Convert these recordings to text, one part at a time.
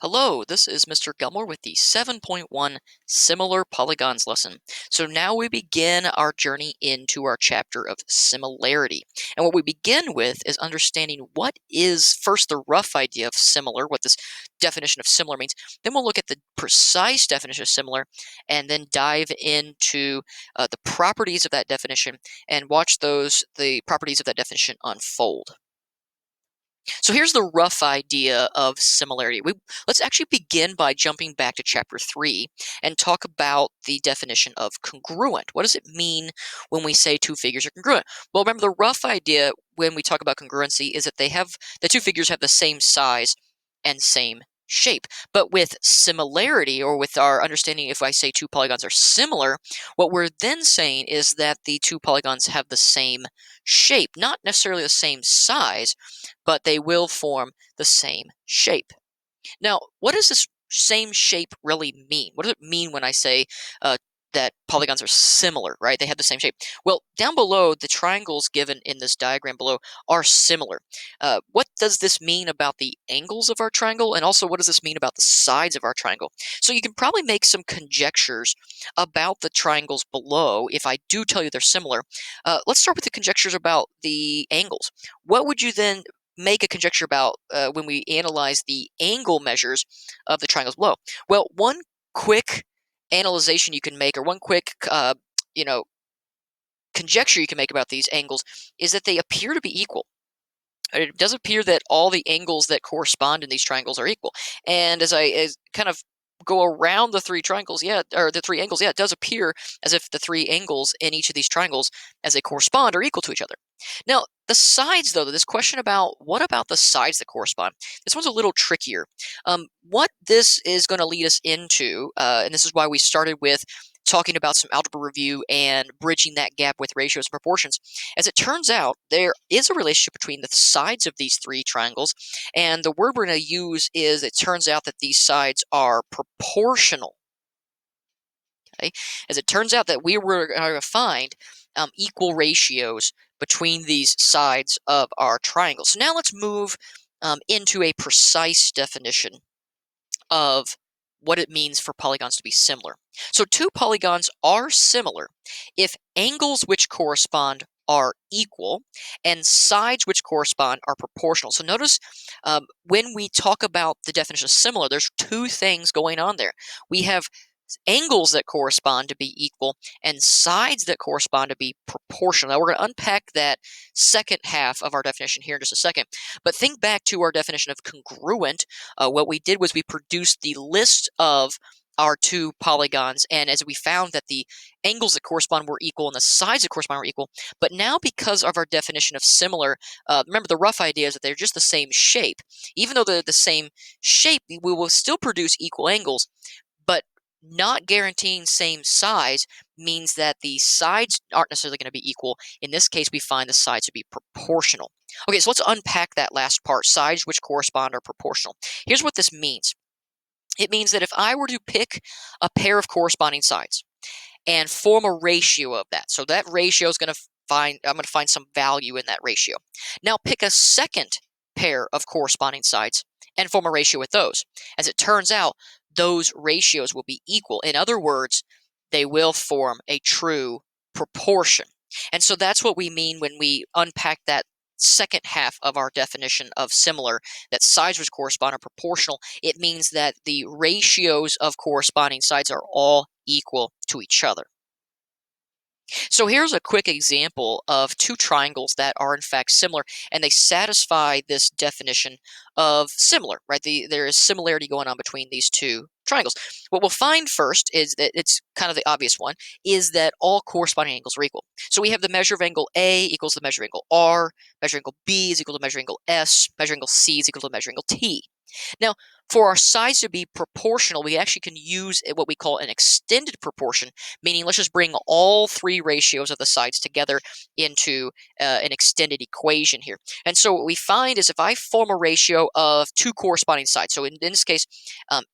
Hello, this is Mr. Gilmore with the 7.1 Similar Polygons lesson. So now we begin our journey into our chapter of similarity. And what we begin with is understanding what is first the rough idea of similar, what this definition of similar means. Then we'll look at the precise definition of similar and then dive into the properties of that definition and watch the properties of that definition unfold. So here's the rough idea of similarity. Let's actually begin by jumping back to chapter 3 and talk about the definition of congruent. What does it mean when we say two figures are congruent? Well, remember the rough idea when we talk about congruency is that the two figures have the same size and same shape. But with similarity, or with our understanding, if I say two polygons are similar, what we're then saying is that the two polygons have the same shape, not necessarily the same size, but they will form the same shape. Now, what does this same shape really mean? What does it mean when I say that polygons are similar, right? They have the same shape. Well, down below, the triangles given in this diagram below are similar. What does this mean about the angles of our triangle? And also, what does this mean about the sides of our triangle? So you can probably make some conjectures about the triangles below if I do tell you they're similar. Let's start with the conjectures about the angles. What would you then make a conjecture about when we analyze the angle measures of the triangles below? Well, one quick analyzation you can make, or one quick, conjecture you can make about these angles is that they appear to be equal. It does appear that all the angles that correspond in these triangles are equal. And as I kind of go around the three triangles, or the three angles, it does appear as if the three angles in each of these triangles, as they correspond, are equal to each other. Now, the sides, though, this question about what about the sides that correspond, this one's a little trickier. What this is going to lead us into, and this is why we started with talking about some algebra review and bridging that gap with ratios and proportions. As it turns out, there is a relationship between the sides of these three triangles, and the word we're going to use is, it turns out that these sides are proportional. Okay? As it turns out that we were going to find equal ratios between these sides of our triangle. So now let's move into a precise definition of what it means for polygons to be similar. So two polygons are similar if angles which correspond are equal and sides which correspond are proportional. So notice when we talk about the definition of similar, there's two things going on there. We have angles that correspond to be equal and sides that correspond to be proportional. Now, we're going to unpack that second half of our definition here in just a second, but think back to our definition of congruent. What we did was we produced the list of our two polygons, and as we found that the angles that correspond were equal and the sides that correspond were equal, but now because of our definition of similar, remember the rough idea is that they're just the same shape. Even though they're the same shape, we will still produce equal angles, but not guaranteeing same size means that the sides aren't necessarily going to be equal. In this case, we find the sides to be proportional. Okay, so let's unpack that last part. Sides which correspond are proportional. Here's what this means. It means that if I were to pick a pair of corresponding sides and form a ratio of that, so that ratio is going to I'm going to find some value in that ratio. Now pick a second pair of corresponding sides and form a ratio with those. As it turns out, those ratios will be equal. In other words, they will form a true proportion. And so that's what we mean when we unpack that second half of our definition of similar, that sides which correspond are proportional. It means that the ratios of corresponding sides are all equal to each other. So here's a quick example of two triangles that are in fact similar, and they satisfy this definition of similar, right? There is similarity going on between these two triangles. What we'll find first is that it's kind of the obvious one, is that all corresponding angles are equal. So we have the measure of angle A equals the measure of angle R, measure of angle B is equal to measure of angle S, measure of angle C is equal to measure of angle T. Now, for our sides to be proportional, we actually can use what we call an extended proportion, meaning let's just bring all three ratios of the sides together into an extended equation here. And so what we find is if I form a ratio of two corresponding sides, so in this case,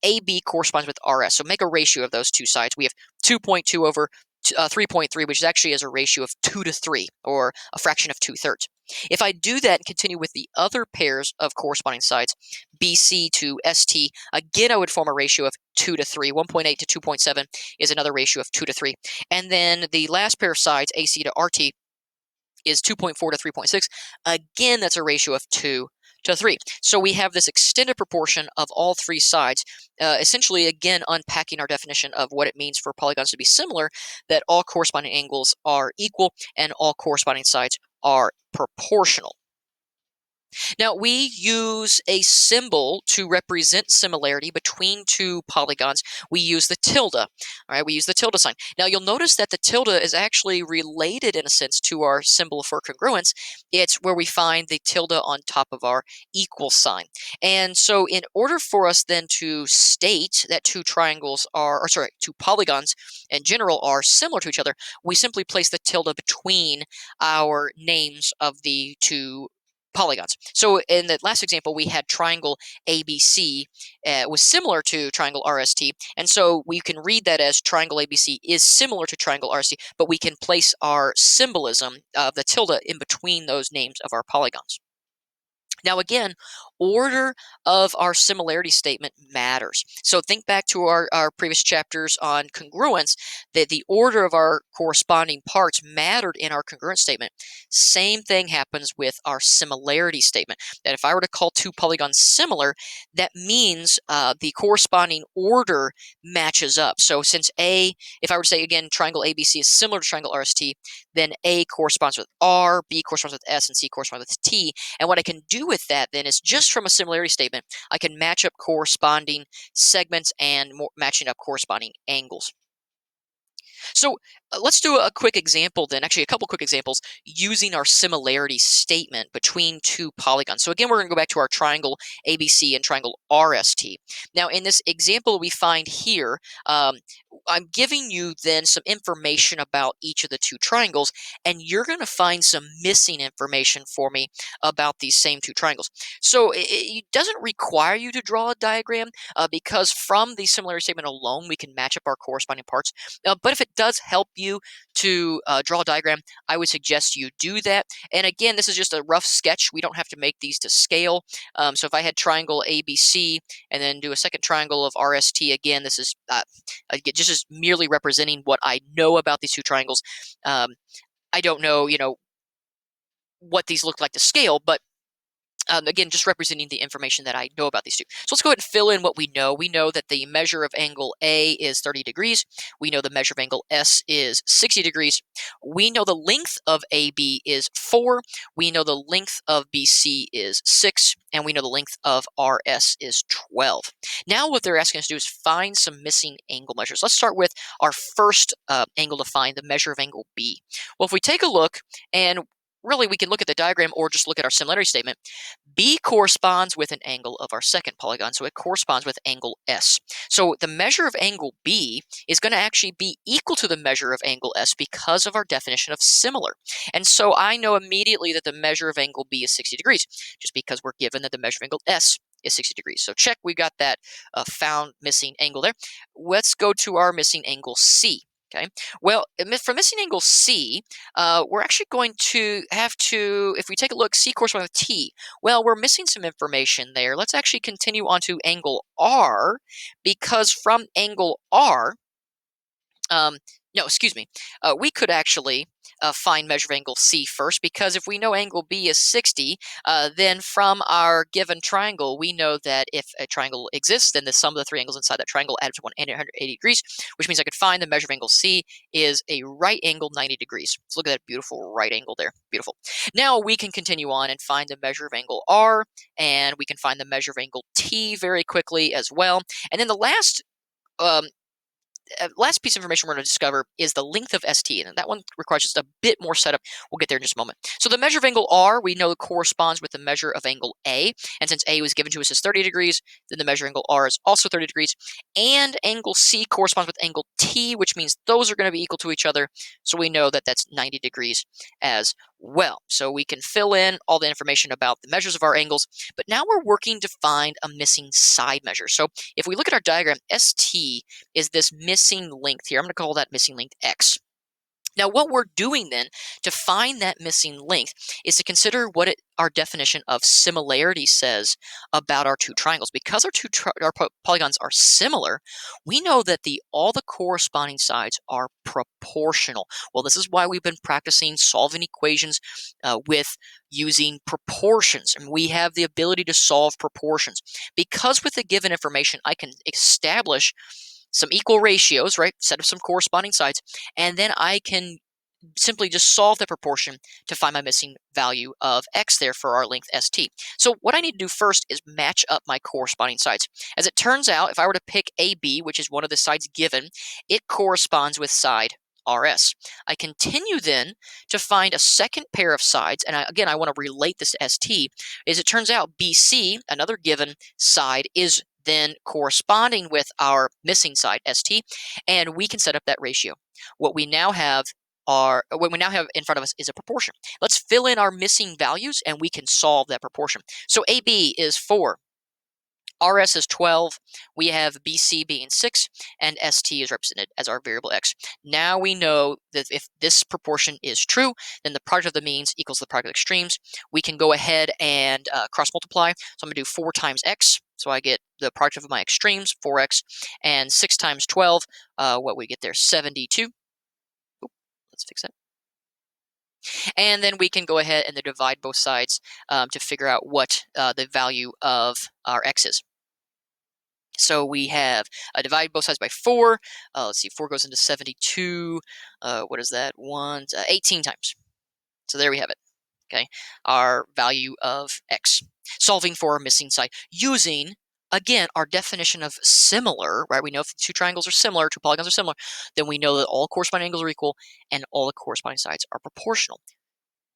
AB corresponds with RS, so make a ratio of those two sides. We have 2.2 over 3.3, which is actually as a ratio of 2 to 3, or a fraction of 2/3. If I do that and continue with the other pairs of corresponding sides, BC to ST, again, I would form a ratio of 2 to 3. 1.8 to 2.7 is another ratio of 2 to 3. And then the last pair of sides, AC to RT, is 2.4 to 3.6. Again, that's a ratio of 2 to 3. So we have this extended proportion of all three sides, essentially, again, unpacking our definition of what it means for polygons to be similar, that all corresponding angles are equal and all corresponding sides are proportional. Now, we use a symbol to represent similarity between two polygons. We use the tilde. All right, we use the tilde sign. Now, you'll notice that the tilde is actually related, in a sense, to our symbol for congruence. It's where we find the tilde on top of our equal sign. And so, in order for us then to state that two polygons in general are similar to each other, we simply place the tilde between our names of the two polygons. So in the last example, we had triangle ABC was similar to triangle RST, and so we can read that as triangle ABC is similar to triangle RST, but we can place our symbolism of the tilde in between those names of our polygons. Now, again, order of our similarity statement matters. So think back to our previous chapters on congruence, that the order of our corresponding parts mattered in our congruence statement. Same thing happens with our similarity statement, that if I were to call two polygons similar, that means the corresponding order matches up. So since if I were to say, again, triangle ABC is similar to triangle RST, then A corresponds with R, B corresponds with S, and C corresponds with T. And what I can do with that then is just from a similarity statement, I can match up corresponding segments and matching up corresponding angles. So let's do a quick example then, actually a couple quick examples using our similarity statement between two polygons. So again, we're going to go back to our triangle ABC and triangle RST. Now in this example we find here, I'm giving you then some information about each of the two triangles, and you're going to find some missing information for me about these same two triangles. So it doesn't require you to draw a diagram because from the similarity statement alone, we can match up our corresponding parts. But if it does help you to draw a diagram, I would suggest you do that. And again, this is just a rough sketch. We don't have to make these to scale. So if I had triangle ABC and then do a second triangle of RST, again, this is just merely representing what I know about these two triangles. I don't know, what these look like to scale, but again, just representing the information that I know about these two. So let's go ahead and fill in what we know. We know that the measure of angle A is 30 degrees. We know the measure of angle S is 60 degrees. We know the length of AB is 4. We know the length of BC is 6. And we know the length of RS is 12. Now what they're asking us to do is find some missing angle measures. Let's start with our first angle to find, the measure of angle B. Well, if we take a look, and really we can look at the diagram or just look at our similarity statement, B corresponds with an angle of our second polygon, so it corresponds with angle S. So the measure of angle B is going to actually be equal to the measure of angle S because of our definition of similar. And so I know immediately that the measure of angle B is 60 degrees, just because we're given that the measure of angle S is 60 degrees. So check, we got that found missing angle there. Let's go to our missing angle C. Okay, well, for missing angle C, we're actually going to have to, if we take a look, C corresponds with T. Well, we're missing some information there. Let's actually continue on to angle R, because from angle R, no, excuse me, we could actually find measure of angle C first, because if we know angle B is 60, then from our given triangle, we know that if a triangle exists, then the sum of the three angles inside that triangle adds to 180 degrees, which means I could find the measure of angle C is a right angle 90 degrees. So look at that beautiful right angle there. Beautiful. Now we can continue on and find the measure of angle R, and we can find the measure of angle T very quickly as well. And then the last piece of information we're going to discover is the length of ST, and that one requires just a bit more setup. We'll get there in just a moment. So the measure of angle R, we know, corresponds with the measure of angle A, and since A was given to us as 30 degrees, then the measure of angle R is also 30 degrees, and angle C corresponds with angle T, which means those are going to be equal to each other, so we know that that's 90 degrees as well. So we can fill in all the information about the measures of our angles, but now we're working to find a missing side measure. So if we look at our diagram, ST is this missing length here. I'm going to call that missing length X. Now, what we're doing then to find that missing length is to consider what our definition of similarity says about our two triangles. Because our polygons are similar, we know that all the corresponding sides are proportional. Well, this is why we've been practicing solving equations with using proportions, and we have the ability to solve proportions. Because with the given information, I can establish some equal ratios, right? Set up some corresponding sides, and then I can simply just solve the proportion to find my missing value of x there for our length st. So what I need to do first is match up my corresponding sides. As it turns out, if I were to pick AB, which is one of the sides given, it corresponds with side RS. I continue then to find a second pair of sides, and again, I want to relate this to ST, as it turns out BC, another given side, is then corresponding with our missing side ST, and we can set up that ratio. What we now have in front of us is a proportion. Let's fill in our missing values, and we can solve that proportion. So AB is 4. RS is 12, we have BC being 6, and ST is represented as our variable x. Now we know that if this proportion is true, then the product of the means equals the product of extremes. We can go ahead and cross multiply. So I'm going to do 4 times x, so I get the product of my extremes, 4x, and 6 times 12, what we get there, 72. Let's fix that. And then we can go ahead and divide both sides to figure out what the value of our x is. So we have divide both sides by 4. Let's see, 4 goes into 72. What is that? 18 times. So there we have it. Okay, our value of x. Solving for our missing side using, again, our definition of similar, right? We know if the two triangles are similar, two polygons are similar, then we know that all corresponding angles are equal and all the corresponding sides are proportional.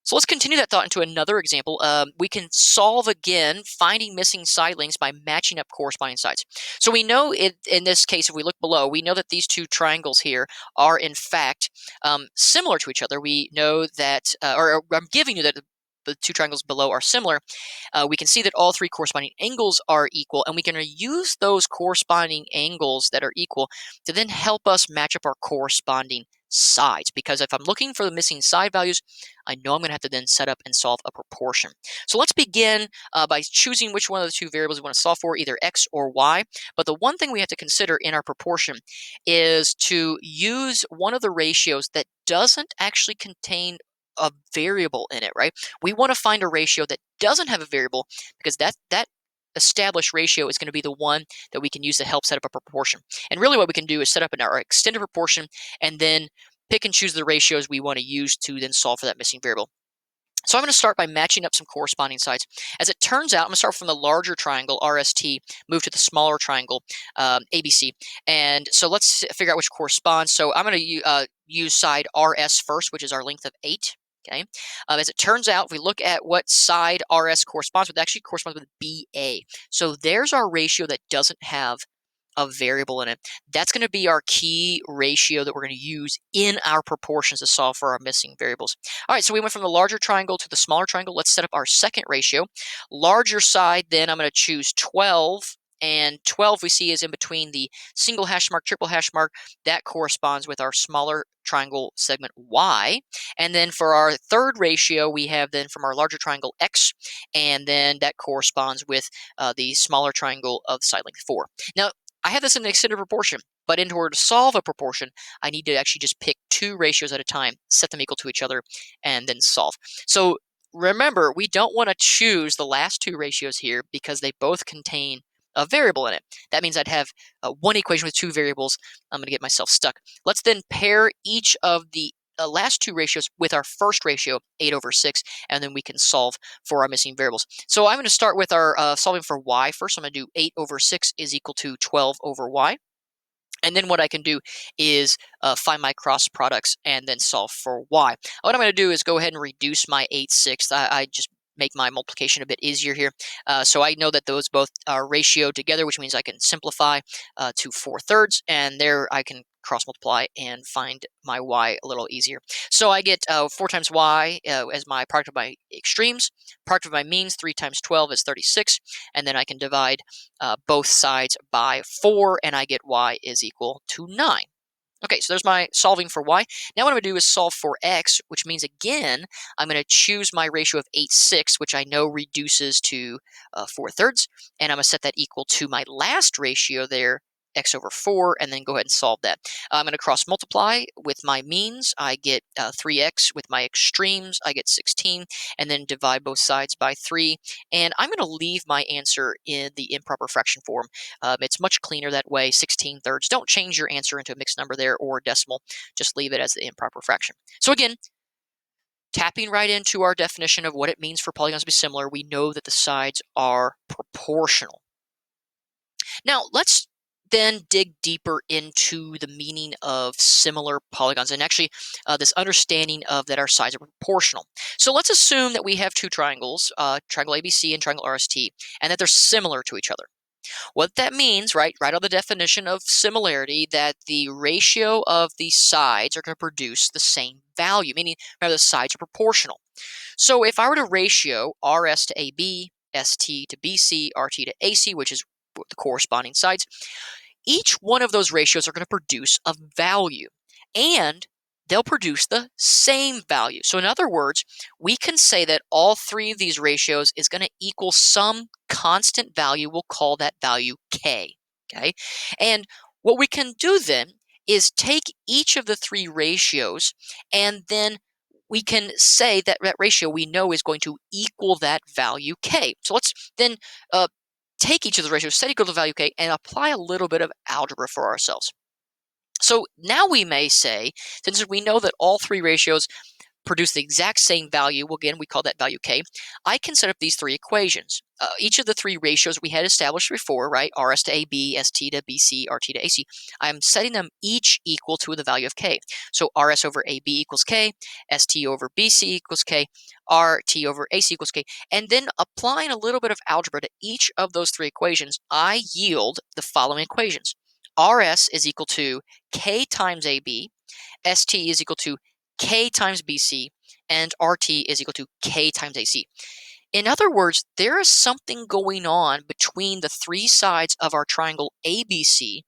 So let's continue that thought into another example. We can solve again, finding missing side lengths by matching up corresponding sides. So we know in this case, if we look below, we know that these two triangles here are in fact similar to each other. We know that, or I'm giving you that the two triangles below are similar. We can see that all three corresponding angles are equal, and we can use those corresponding angles that are equal to then help us match up our corresponding sides. Because if I'm looking for the missing side values, I know I'm going to have to then set up and solve a proportion. So let's begin by choosing which one of the two variables we want to solve for, either x or y. But the one thing we have to consider in our proportion is to use one of the ratios that doesn't actually contain a variable in it, right? We want to find a ratio that doesn't have a variable, because that established ratio is going to be the one that we can use to help set up a proportion. And really what we can do is set up our extended proportion and then pick and choose the ratios we want to use to then solve for that missing variable. So I'm going to start by matching up some corresponding sides. As it turns out, I'm going to start from the larger triangle, RST, move to the smaller triangle, ABC. And so let's figure out which corresponds. So I'm going to use side RS first, which is our length of 8. Okay. As it turns out, if we look at what side RS corresponds with, it actually corresponds with BA. So there's our ratio that doesn't have a variable in it. That's going to be our key ratio that we're going to use in our proportions to solve for our missing variables. All right, so we went from the larger triangle to the smaller triangle. Let's set up our second ratio. Larger side, then I'm going to choose 12. And 12 we see is in between the single hash mark, triple hash mark. That corresponds with our smaller triangle segment Y. And then for our third ratio, we have then from our larger triangle X, and then that corresponds with the smaller triangle of side length 4. Now, I have this in an extended proportion, but in order to solve a proportion, I need to actually just pick two ratios at a time, set them equal to each other, and then solve. So remember, we don't want to choose the last two ratios here because they both contain a variable in it. That means I'd have one equation with two variables. I'm going to get myself stuck. Let's then pair each of the last two ratios with our first ratio, 8/6, and then we can solve for our missing variables. So I'm going to start with our solving for y first. I'm going to do 8/6 is equal to 12/y. And then what I can do is find my cross products and then solve for y. What I'm going to do is go ahead and reduce my 8/6. I just make my multiplication a bit easier here. So I know that those both are ratioed together, which means I can simplify to 4/3, and there I can cross multiply and find my y a little easier. So I get 4 times y as my product of my extremes. Product of my means, 3 times 12 is 36, and then I can divide both sides by 4, and I get y is equal to 9. Okay, so there's my solving for y. Now what I'm going to do is solve for x, which means, again, I'm going to choose my ratio of 8/6, which I know reduces to 4/3, and I'm going to set that equal to my last ratio there, x over 4, and then go ahead and solve that. I'm going to cross multiply with my means. I get 3x. With my extremes, I get 16, and then divide both sides by 3. And I'm going to leave my answer in the improper fraction form. It's much cleaner that way, 16/3. Don't change your answer into a mixed number there or decimal. Just leave it as the improper fraction. So again, tapping right into our definition of what it means for polygons to be similar, we know that the sides are proportional. Now, let's then dig deeper into the meaning of similar polygons and actually this understanding of that our sides are proportional. So let's assume that we have two triangles, triangle ABC and triangle RST, and that they're similar to each other. What that means, right on the definition of similarity, that the ratio of the sides are going to produce the same value, meaning the sides are proportional. So if I were to ratio RS to AB, ST to BC, RT to AC, which is the corresponding sides, each one of those ratios are going to produce a value, and they'll produce the same value. So in other words, we can say that all three of these ratios is going to equal some constant value. We'll call that value K. Okay, and what we can do then is take each of the three ratios, and then we can say that that ratio we know is going to equal that value K. So let's then take each of the ratios, set equal to the value K, and apply a little bit of algebra for ourselves. So now we may say, since we know that all three ratios produce the exact same value, well, again, we call that value K, I can set up these three equations. Each of the three ratios we had established before, right, RS to AB, ST to BC, RT to AC, I'm setting them each equal to the value of K. So RS over AB equals K, ST over BC equals K, RT over AC equals K, and then applying a little bit of algebra to each of those three equations, I yield the following equations. RS is equal to K times AB, ST is equal to K times BC, and RT is equal to K times AC. In other words, there is something going on between the three sides of our triangle ABC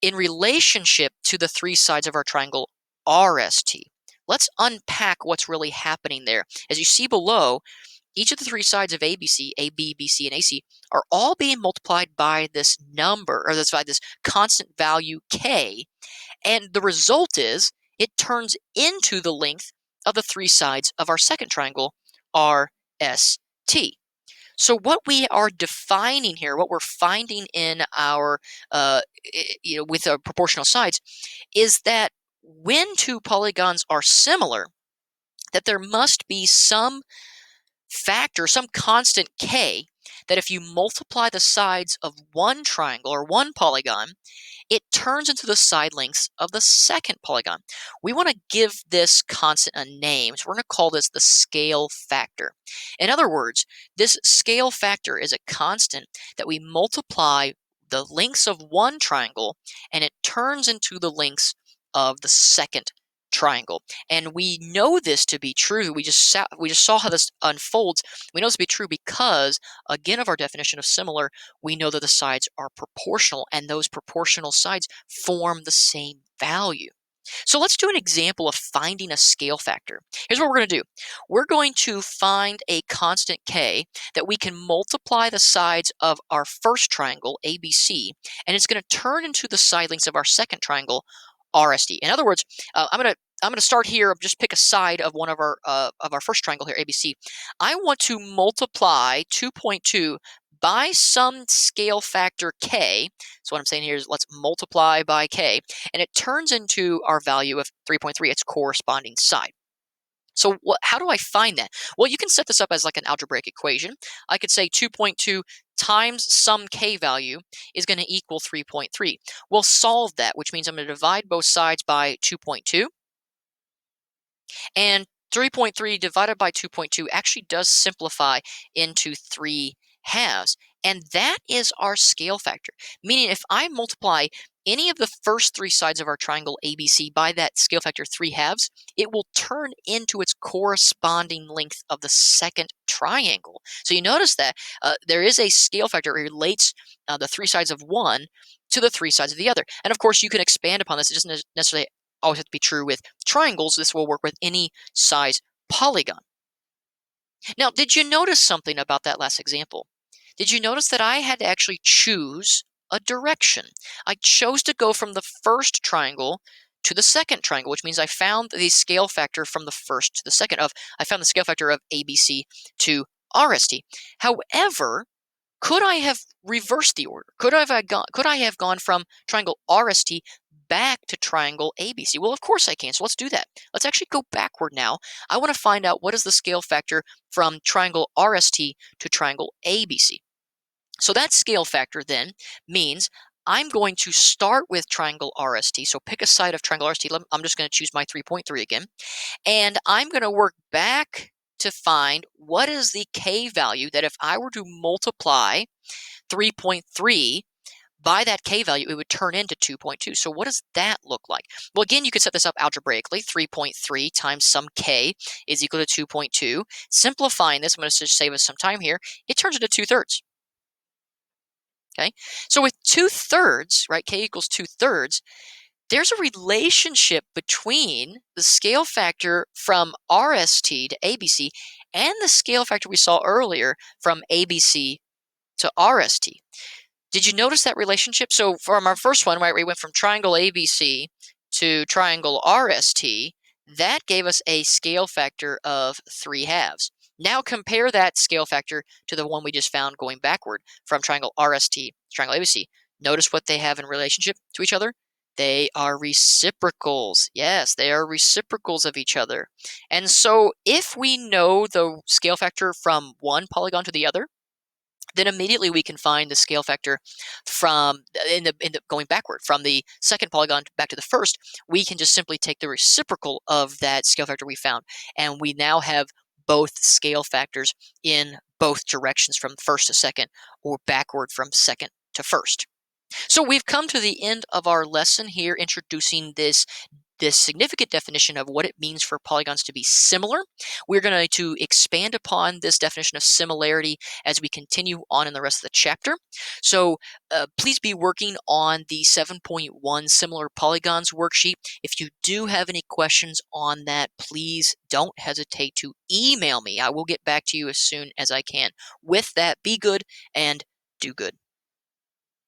in relationship to the three sides of our triangle RST. Let's unpack what's really happening there. As you see below, each of the three sides of ABC, AB, BC, and AC, are all being multiplied by this number, or by this constant value K, and the result is it turns into the length of the three sides of our second triangle, RST. So what we are defining here, what we're finding in our, with our proportional sides, is that when two polygons are similar, that there must be some factor, some constant K, that if you multiply the sides of one triangle or one polygon, it turns into the side lengths of the second polygon. We want to give this constant a name, so we're going to call this the scale factor. In other words, this scale factor is a constant that we multiply the lengths of one triangle, and it turns into the lengths of the second triangle. And we know this to be true. We just saw how this unfolds. We know this to be true because, again, of our definition of similar, we know that the sides are proportional, and those proportional sides form the same value. So let's do an example of finding a scale factor. Here's what we're going to do. We're going to find a constant K that we can multiply the sides of our first triangle, ABC, and it's going to turn into the side lengths of our second triangle, RST. In other words, I'm gonna start here. Just pick a side of one of our first triangle here, ABC. I want to multiply 2.2 by some scale factor K. So what I'm saying here is let's multiply by K, and it turns into our value of 3.3, its corresponding side. So how do I find that? Well, you can set this up as like an algebraic equation. I could say 2.2 times some K value is going to equal 3.3. We'll solve that, which means I'm going to divide both sides by 2.2. And 3.3 divided by 2.2 actually does simplify into 3 halves. And that is our scale factor. Meaning if I multiply any of the first three sides of our triangle ABC by that scale factor 3 halves, it will turn into its corresponding length of the second triangle. So you notice that there is a scale factor. It relates the three sides of one to the three sides of the other. And of course, you can expand upon this. It doesn't necessarily always have to be true with triangles. This will work with any size polygon. Now, did you notice something about that last example? Did you notice that I had to actually choose a direction? I chose to go from the first triangle to the second triangle, which means I found the scale factor from the first to the second I found the scale factor of ABC to RST. However, could I have reversed the order? Could I have gone from triangle RST back to triangle ABC? Well, of course I can. So let's do that. Let's actually go backward now. I want to find out what is the scale factor from triangle RST to triangle ABC. So that scale factor then means I'm going to start with triangle RST. So pick a side of triangle RST. I'm just going to choose my 3.3 again. And I'm going to work back to find what is the K value that if I were to multiply 3.3 by that K value, it would turn into 2.2. So what does that look like? Well, again, you could set this up algebraically. 3.3 times some K is equal to 2.2. Simplifying this, I'm going to just save us some time here. It turns into 2/3. Okay, so with 2/3, right, K equals 2/3, there's a relationship between the scale factor from RST to ABC and the scale factor we saw earlier from ABC to RST. Did you notice that relationship? So from our first one, right, we went from triangle ABC to triangle RST. That gave us a scale factor of 3/2. Now compare that scale factor to the one we just found going backward from triangle RST to triangle ABC. Notice what they have in relationship to each other. They are reciprocals. Yes, they are reciprocals of each other. And so if we know the scale factor from one polygon to the other, then immediately we can find the scale factor from in the going backward from the second polygon back to the first. We can just simply take the reciprocal of that scale factor we found, and we now have both scale factors in both directions from first to second or backward from second to first. So we've come to the end of our lesson here introducing this significant definition of what it means for polygons to be similar. We're going to expand upon this definition of similarity as we continue on in the rest of the chapter. So please be working on the 7.1 Similar Polygons worksheet. If you do have any questions on that, please don't hesitate to email me. I will get back to you as soon as I can. With that, be good and do good.